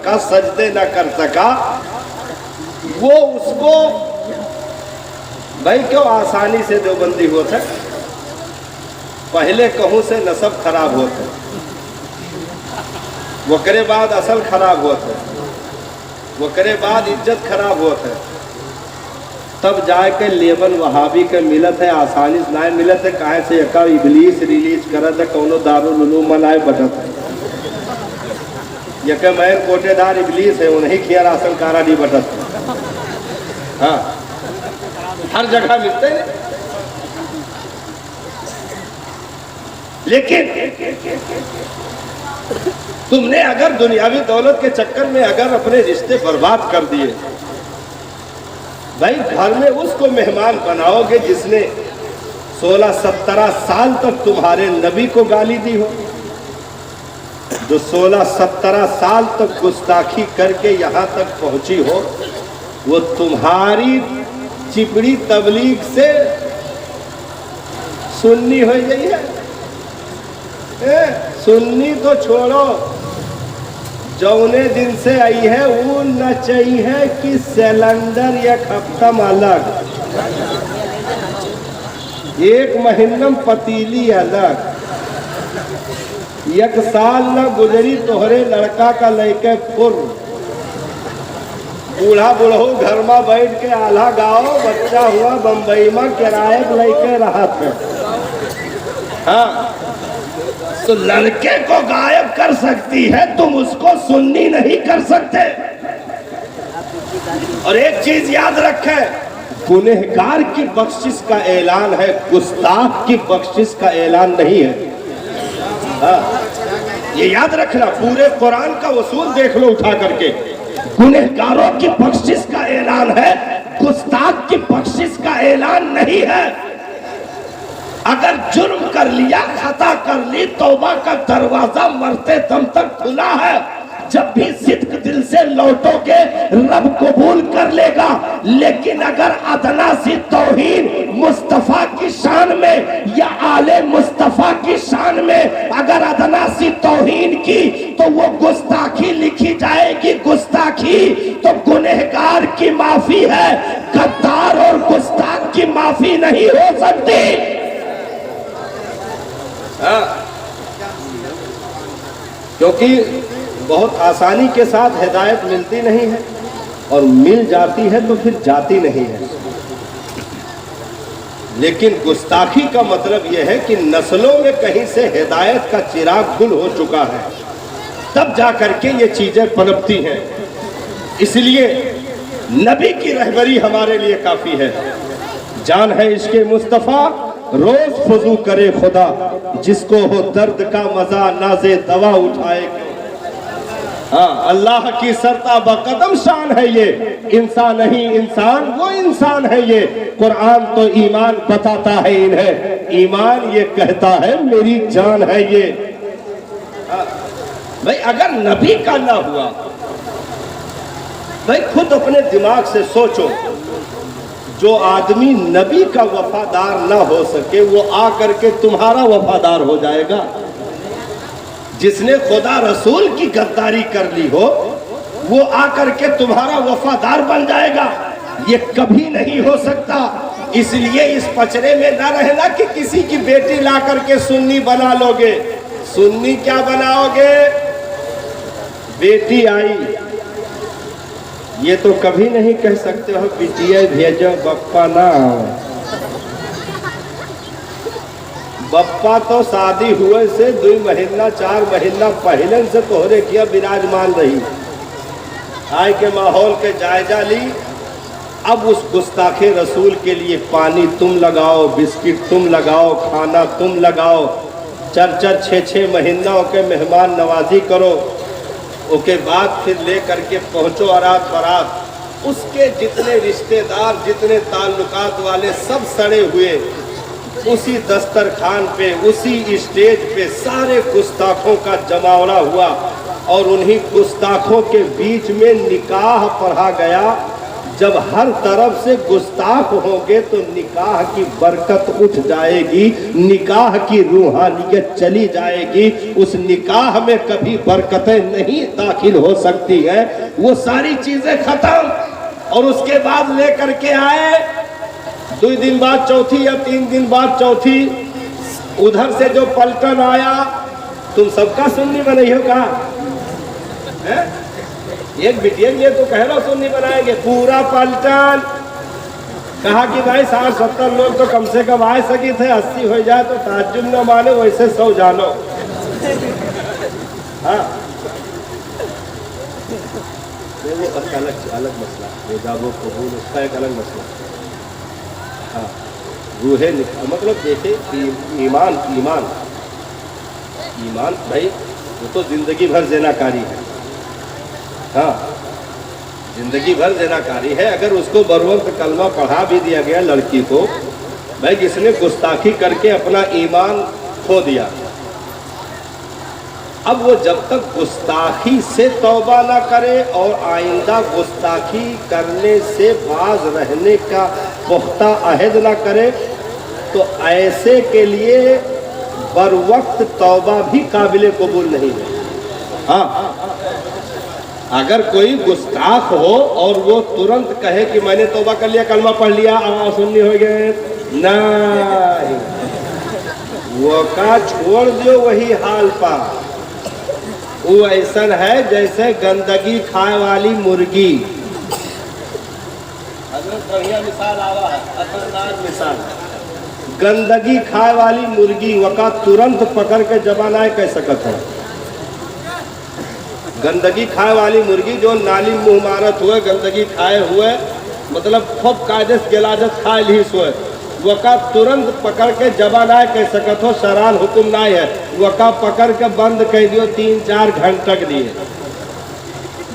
सका, सजदे न कर सका, वो उसको भाई क्यों आसानी से देवबंदी होता है। पहले कहूँ से नसब खराब होता, वो करे बाद असल खराब होता, वो करे बाद इज्जत खराब होता, तब जाके लेबल वहाबी के मिलत है, आसानी से ना मिलत है। काहे से एक इबलीस रिलीज करत है, कौनो दारुल उलूम मनाए बटत है, यके मैन कोटेदार इबलीस है, उन्हीं खिया राशन कारा नहीं बटत है। हाँ, हर जगह मिलते हैं। लेकिन तुमने अगर दुनियावी दौलत के चक्कर में अगर अपने रिश्ते बर्बाद कर दिए, भाई घर में उसको मेहमान बनाओगे जिसने 16-17 साल तक तुम्हारे नबी को गाली दी हो, जो 16-17 साल तक गुस्ताखी करके यहाँ तक पहुंची हो, वो तुम्हारी चिपड़ी तबलीग से सुन्नी हो गई है। सुन्नी तो छोड़ो, जौने दिन से आई है वो न चाहिए है कि सिलेंडर या खत्म अलग, एक महीना पतीली अलग, एक साल न गुजरी तोहरे लड़का का लेके फुर, बूढ़ा बूढ़ो घर में बैठ के आल्हा गाओ, बच्चा हुआ बम्बई में किराए लेके रहा था। हाँ, तो लड़के को गायब कर सकती है, तुम उसको सुन्नी नहीं कर सकते। और एक चीज याद रखें, गुनहगार की बख्शिश का ऐलान है, गुस्ताख की बख्शिश का ऐलान नहीं है। ये याद रखना, पूरे कुरान का उसूल देख लो उठा करके, गुनहगारों की बख्शिश का ऐलान है, गुस्ताख की बख्शिश का ऐलान नहीं है। अगर जुर्म कर लिया, खता कर ली, तौबा का दरवाजा मरते दम तक खुला है। जब भी सिद्क दिल से लौटोगे रब कबूल कर लेगा। लेकिन अगर अदना सी तौहीन मुस्तफा की शान में या आले मुस्तफा की शान में अगर अदना सी तौहीन की, तो वो गुस्ताखी लिखी जाएगी। गुस्ताखी तो गुनहगार की माफी है, गद्दार और गुस्ताख की माफी नहीं हो सकती। क्योंकि बहुत आसानी के साथ हिदायत मिलती नहीं है, और मिल जाती है तो फिर जाती नहीं है। लेकिन गुस्ताखी का मतलब यह है कि नस्लों में कहीं से हिदायत का चिराग गुल हो चुका है, तब जा करके ये चीजें पनपती हैं। इसलिए नबी की रहबरी हमारे लिए काफी है। जान है इसके मुस्तफा, रोज फुजू करे खुदा, जिसको हो दर्द का मजा नाज़े दवा उठाए। हाँ, अल्लाह की सरता बकदम शान है ये, इंसान नहीं इंसान वो इंसान है ये। कुरान तो ईमान बताता है इन्हें, ईमान ये कहता है मेरी जान है ये। भाई अगर नबी का ना हुआ, भाई खुद अपने दिमाग से सोचो, जो आदमी नबी का वफादार ना हो सके वो आकर के तुम्हारा वफादार हो जाएगा। जिसने खुदा रसूल की गद्दारी कर ली हो वो आकर के तुम्हारा वफादार बन जाएगा। ये कभी नहीं हो सकता। इसलिए इस पचड़े में ना रहना कि किसी की बेटी ला करके सुन्नी बना लोगे। सुन्नी क्या बनाओगे? बेटी आई, ये तो कभी नहीं कह सकते हो बिटिया भेजो बप्पा ना। बप्पा तो शादी हुए से 2 महीना 4 महीना पहले से तोहरे किया विराजमान रही। आय के माहौल के जायजा ली। अब उस गुस्ताखे रसूल के लिए पानी तुम लगाओ, बिस्किट तुम लगाओ, खाना तुम लगाओ, 4-4 6-6 महीनों के मेहमान नवाजी करो। उसके बाद फिर ले करके पहुँचो अरात बरात। उसके जितने रिश्तेदार, जितने ताल्लुकात वाले सब सड़े हुए उसी दस्तरखान पे, उसी स्टेज पे सारे गुस्ताखों का जमावड़ा हुआ। और उन्हीं गुस्ताखों के बीच में निकाह पढ़ा गया जब हर तरफ से गुस्ताख होंगे तो निकाह की बरकत उठ जाएगी, निकाह की रूहानियत चली जाएगी, उस निकाह में कभी बरकतें नहीं दाखिल हो सकती हैं। वो सारी चीजें खत्म, और उसके बाद लेकर के आए 2 दिन बाद चौथी या 3 दिन बाद चौथी। उधर से जो पलटन आया, तुम सबका सुन्नी बनाइयो का है? एक बिटिया ये तो कह रहा सुन्नी बनाएंगे, पूरा पलटन। कहा कि भाई 60-70 लोग तो कम से कम आए सकी थे, 80 हो जाए तो ताज्जुब न माने, वैसे 100 जानो। हाँ, वो अलग मसला, हिजाब कबूल उसका एक अलग मसला। हाँ, रूहे मतलब देखे ईमान ईमान ईमान भाई वो तो जिंदगी भर ज़िनाकारी है। हाँ, जिंदगी भर ज़िनाकारी है। अगर उसको बरवक्त कलमा पढ़ा भी दिया गया लड़की को, भाई जिसने गुस्ताखी करके अपना ईमान खो दिया, अब वो जब तक गुस्ताखी से तौबा ना करे और आइंदा गुस्ताखी करने से बाज रहने का पुख्ता अहद ना करे, तो ऐसे के लिए बरवक्त तौबा भी काबिल कबूल नहीं है। हाँ, अगर कोई गुस्ताख हो और वो तुरंत कहे कि मैंने तौबा कर लिया, कलमा पढ़ लिया, सुन्नी हो गए, नहीं, वो का छोड़ दो वही हाल पा। वो ऐसा है जैसे गंदगी खाए वाली मुर्गी। बढ़िया मिसाल आवा है, असरदार मिसाल। गंदगी खाए वाली मुर्गी वका तुरंत पकड़ के जबाना कह सकत है। गंदगी खाए वाली मुर्गी जो नाली मुंह मारत हुए, गंदगी खाए हुए, मतलब खूब कायदे से गिलाजत खाए ली हुए, वका तुरंत पकड़ के जबाना कह सकत हो, शरान हुक्म ना है। वका पकड़ के बंद कर दियो 3-4 घंटा के लिए,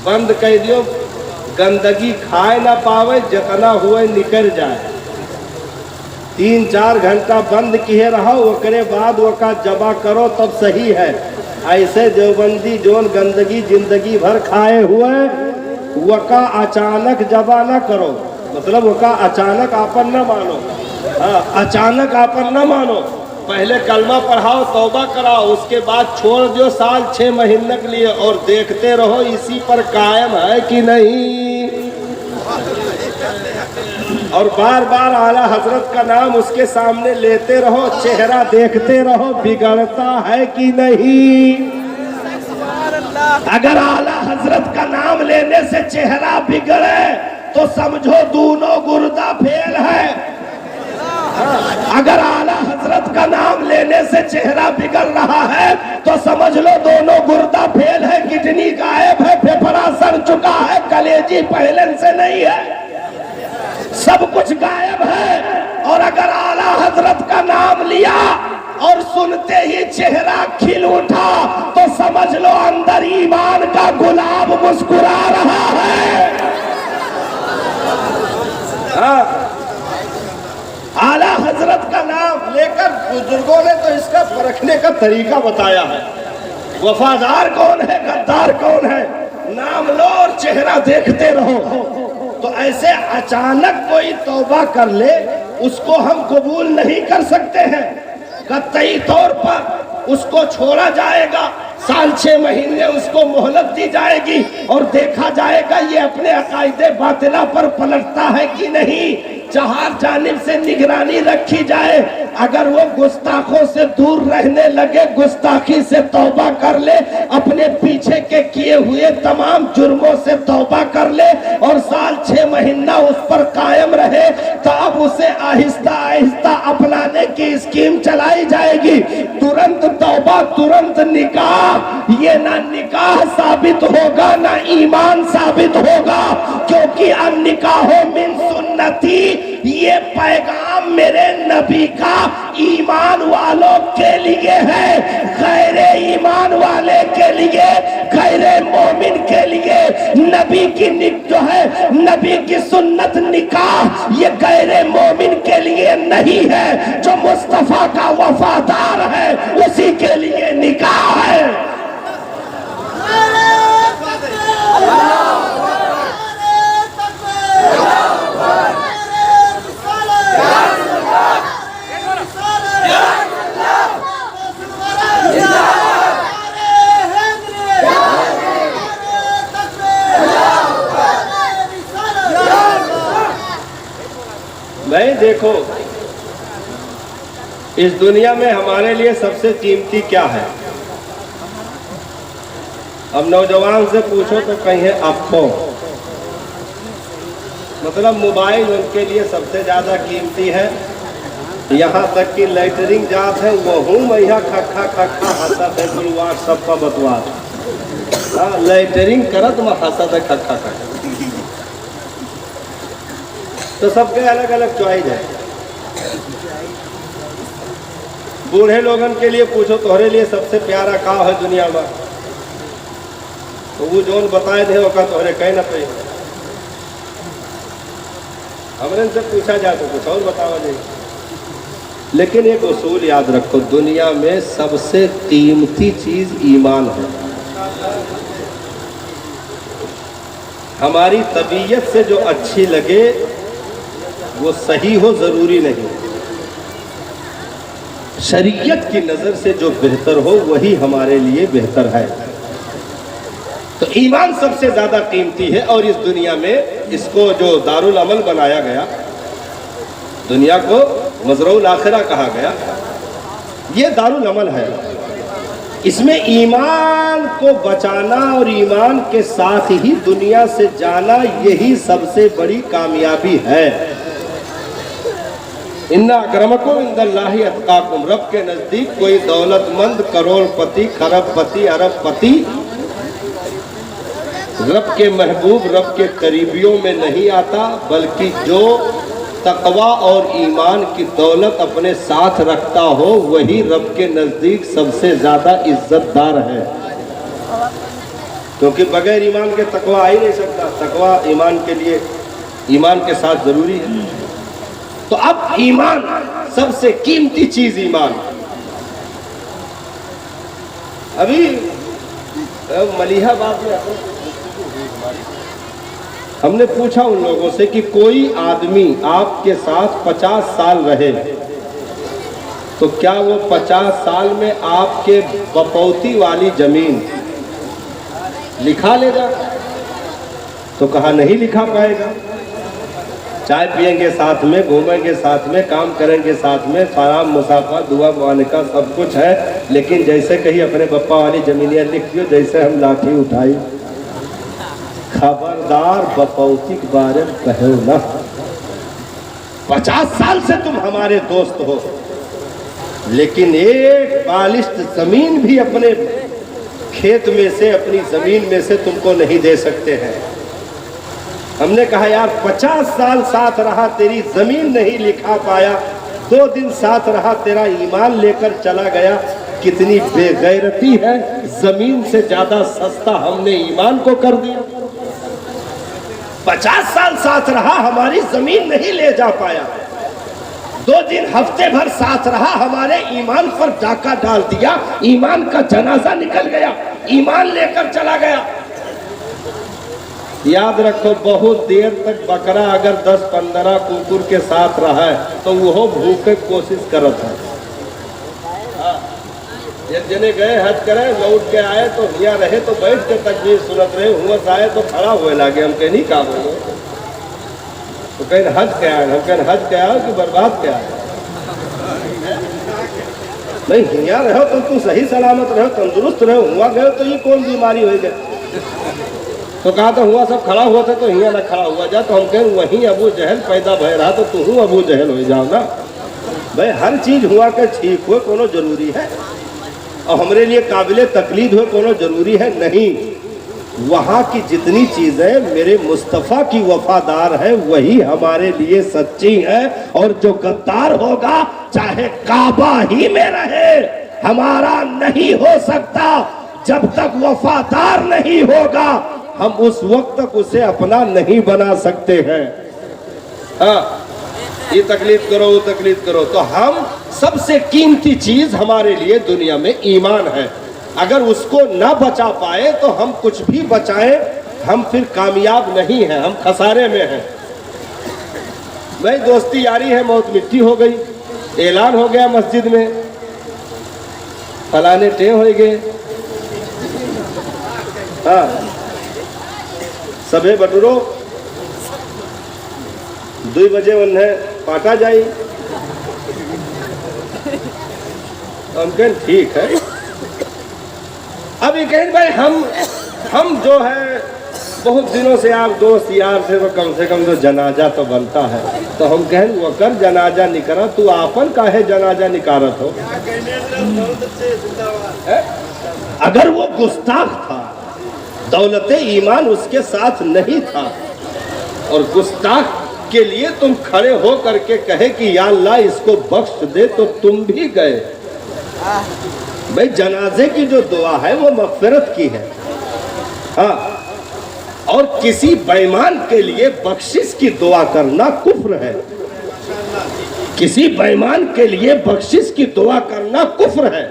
बंद कर दियो, गंदगी खाए ना पावे, जितना हुए निकल जाए। 3-4 घंटा बंद किए रहो, ओकरे बाद वका जबा करो तब सही है। ऐसे देवबंदी जोन गंदगी जिंदगी भर खाए हुए, वका अचानक जबा ना करो, मतलब वका अचानक आपन न मानो। हाँ, अचानक आपन न मानो, पहले कलमा पढ़ाओ, तौबा कराओ, उसके बाद छोड़ दो 6 महीने के लिए, और देखते रहो इसी पर कायम है कि नहीं। और बार बार आला हजरत का नाम उसके सामने लेते रहो, चेहरा देखते रहो बिगड़ता है कि नहीं। अगर आला हजरत का नाम लेने से चेहरा बिगड़े तो समझो दोनों गुर्दा फेल है। अगर आला हजरत का नाम लेने से चेहरा बिगड़ रहा है तो समझ लो दोनों गुर्दा फेल है, किडनी गायब है, फेफड़ा सड़ चुका है, कलेजी पहले से नहीं है, सब कुछ गायब है। और अगर आला हजरत का नाम लिया और सुनते ही चेहरा खिल उठा तो समझ लो अंदर ईमान का गुलाब मुस्कुरा रहा है। हाँ, आला हजरत का नाम लेकर बुजुर्गों ने तो इसका परखने का तरीका बताया है। वफादार कौन है, गद्दार कौन है, नाम लो और चेहरा देखते रहो। तो ऐसे अचानक कोई तौबा कर ले, उसको हम कबूल नहीं कर सकते हैं। कतई तौर पर उसको छोड़ा जाएगा, 6 महीने उसको मोहलत दी जाएगी और देखा जाएगा ये अपने अकायदे बातिला पर पलटता है कि नहीं। 4 जानिब से निगरानी रखी जाए। अगर वो गुस्ताखों से दूर रहने लगे, गुस्ताखी से तौबा कर ले, अपने पीछे के किए हुए तमाम जुर्मों से तौबा कर ले और 6 महीना उस पर कायम रहे, तो अब उसे आहिस्ता आहिस्ता अपनाने की स्कीम चलाई जाएगी। तुरंत तौबा, तुरंत निकाह, ये ना निकाह साबित होगा ना ईमान साबित होगा, क्योंकि अब निकाहो मिन सुन्नती, ये पैगाम मेरे नबी का ईमान वालों के लिए है, गैर ईमान वाले के लिए, गैर मोमिन के लिए नबी की जो है, नबी की सुन्नत निकाह, ये गैर मोमिन के लिए नहीं है। जो मुस्तफा का वफादार है उसी के लिए निकाह है। अल्लाह भाई देखो, इस दुनिया में हमारे लिए सबसे कीमती क्या है? अब नौजवान से पूछो तो कहीं अप्पो, मतलब मोबाइल उनके लिए सबसे ज़्यादा कीमती है। यहाँ तक कि लेटरिंग जात है वहू मैया खखा खखा हंसत है गुरु व्हाट्सअप पर बतवा। हाँ, लेटरिंग करत में हंसत है खखा खखा। तो सबके अलग अलग चॉइस है। बूढ़े लोगन के लिए पूछो तोहरे लिए सबसे प्यारा का है दुनिया में, तो वो जोन बताए थे वो का तोहरे कह न पे। हमरे से पूछा जाए तो कुछ और बतावा जाए। लेकिन एक उसूल याद रखो, दुनिया में सबसे कीमती चीज ईमान है। हमारी तबीयत से जो अच्छी लगे वो सही हो जरूरी नहीं, शरीयत की नजर से जो बेहतर हो वही हमारे लिए बेहतर है। तो ईमान सबसे ज्यादा कीमती है। और इस दुनिया में इसको जो दारुल अमल बनाया गया, दुनिया को मजरूल आखिरा कहा गया, ये दारुल अमल है। इसमें ईमान को बचाना और ईमान के साथ ही दुनिया से जाना, यही सबसे बड़ी कामयाबी है। इन्ना अक्रमकुम इंदल्लाहि अत्काकुम, रब के नजदीक कोई दौलतमंद, करोड़पति, खरबपति, अरबपति रब के महबूब, रब के करीबियों में नहीं आता, बल्कि जो तकवा और ईमान की दौलत अपने साथ रखता हो वही रब के नजदीक सबसे ज्यादा इज्जतदार है। क्योंकि बगैर ईमान के तकवा आ ही नहीं सकता। तकवा ईमान के लिए, ईमान के साथ जरूरी है। तो अब ईमान सबसे कीमती चीज, ईमान। अभी मलिहाबाद में हमने पूछा उन लोगों से कि कोई आदमी आपके साथ 50 साल रहे तो क्या वो 50 साल में आपके बपौती वाली जमीन लिखा लेगा? तो कहा नहीं लिखा पाएगा। चाय पिएंगे साथ में, घूमेंगे साथ में, काम करेंगे साथ में, सलाम मुसाफा दुआ मालिका सब कुछ है, लेकिन जैसे कहीं अपने बप्पा वाली जमीनियाँ लिख दियो, जैसे हम लाठी उठाई, खबरदार बपौती के बारे में कहो ना। 50 साल से तुम हमारे दोस्त हो, लेकिन एक बालिश्त जमीन भी अपने खेत में से, अपनी जमीन में से तुमको नहीं दे सकते हैं। हमने कहा यार 50 साल साथ रहा, तेरी जमीन नहीं लिखा पाया, 2 दिन साथ रहा, तेरा ईमान लेकर चला गया, कितनी बेगैरती है। जमीन से ज्यादा सस्ता हमने ईमान को कर दिया। 50 साल साथ रहा, हमारी जमीन नहीं ले जा पाया, 2 दिन हफ्ते भर साथ रहा, हमारे ईमान पर डाका डाल दिया, ईमान का जनाजा निकल गया, ईमान लेकर चला गया। याद रखो, बहुत देर तक बकरा अगर 10-15 कुकुर के साथ रहा है तो वो भूखे कोशिश करता है। एक जने गए हज करे, लौट के आए तो यहाँ रहे तो बैठ के तकबीर सुनत रहे, हुआ आए तो खड़ा हुए लागे। हम कहीं नहीं काम हो तो कहीं हज क्या है, हम कहीं हज क्या है कि बर्बाद क्या है? नहीं, यहाँ रहो तो तुम सही सलामत रहो, तंदुरुस्त रहो, हुआ गए तो ये कौन बीमारी हो गई? तो कहा तो हुआ सब खड़ा हुआ था तो यहाँ ना खड़ा हुआ जा। तो हम कहें वहीं अबू जहल पैदा भय रहा तो तू अबू जहल हो जाओ ना। भाई हर चीज हुआ के ठीक हो कोनो जरूरी है, और हमारे लिए काबिल तकलीद हो कोनो जरूरी है नहीं। वहाँ की जितनी चीजें मेरे मुस्तफ़ा की वफादार है वही हमारे लिए सच्ची है। और जो गद्दार होगा चाहे काबा ही में रहे, हमारा नहीं हो सकता। जब तक वफादार नहीं होगा हम उस वक्त तक उसे अपना नहीं बना सकते हैं। हाँ, ये तकलीफ करो वो तकलीफ करो, तो हम सबसे कीमती चीज हमारे लिए दुनिया में ईमान है। अगर उसको ना बचा पाए तो हम कुछ भी बचाएं, हम फिर कामयाब नहीं हैं, हम खसारे में हैं। भाई दोस्ती यारी है, मौत मिट्टी हो गई, ऐलान हो गया मस्जिद में, फलाने टे हो गए। हाँ, सबे बटुरो 2 बजे उन्हें पाटा जाई। हम कहें ठीक है। अभी कहें भाई हम जो है बहुत दिनों से आप दोस्त यार थे, तो कम से कम तो जनाजा तो बनता है। तो हम कहें वो कर जनाजा निकरा, तू आपन काहे जनाजा निकारत हो? अगर वो गुस्ताख था, दौलत ईमान उसके साथ नहीं था, और गुस्ताख के लिए तुम खड़े हो करके कहे कि या अल्लाह इसको बख्श दे, तो तुम भी गए। भाई जनाजे की जो दुआ है वो मग़फ़िरत की है। हाँ, और किसी बेईमान के लिए बख्शिश की दुआ करना कुफ्र है। किसी बेईमान के लिए बख्शिश की दुआ करना कुफ्र है।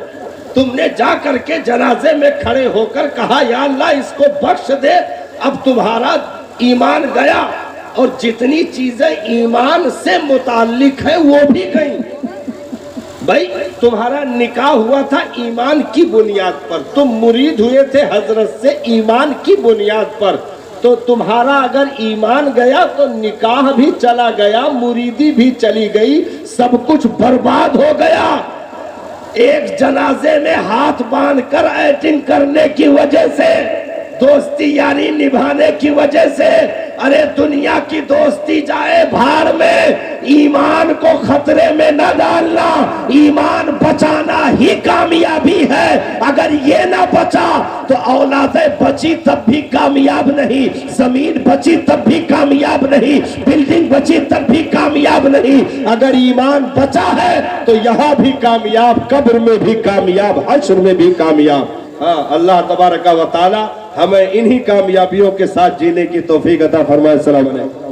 तुमने जा करके जनाजे में खड़े होकर कहा या अल्लाह इसको बख्श दे, अब तुम्हारा ईमान गया, और जितनी चीजें ईमान से मुताल्लिक है वो भी गई। भाई तुम्हारा निकाह हुआ था ईमान की बुनियाद पर, तुम मुरीद हुए थे हजरत से ईमान की बुनियाद पर, तो तुम्हारा अगर ईमान गया तो निकाह भी चला गया, मुरीदी भी चली गई, सब कुछ बर्बाद हो गया। एक जनाजे में हाथ बांधकर एक्टिंग करने की वजह से, दोस्ती यारी निभाने की वजह से, अरे दुनिया की दोस्ती जाए भाड़ में, ईमान को खतरे में न डालना। ईमान बचाना ही कामयाबी है। अगर ये ना बचा तो औलादें बची तब भी कामयाब नहीं, जमीन बची तब भी कामयाब नहीं, बिल्डिंग बची तब भी कामयाब नहीं। अगर ईमान बचा है तो यहाँ भी कामयाब, कब्र में भी कामयाब, हश्र में भी कामयाब। हाँ, अल्लाह तबारक व तआला हमें इन्हीं कामयाबियों के साथ जीने की तौफीक अता फरमाए। अस्सलाम वालेकुम।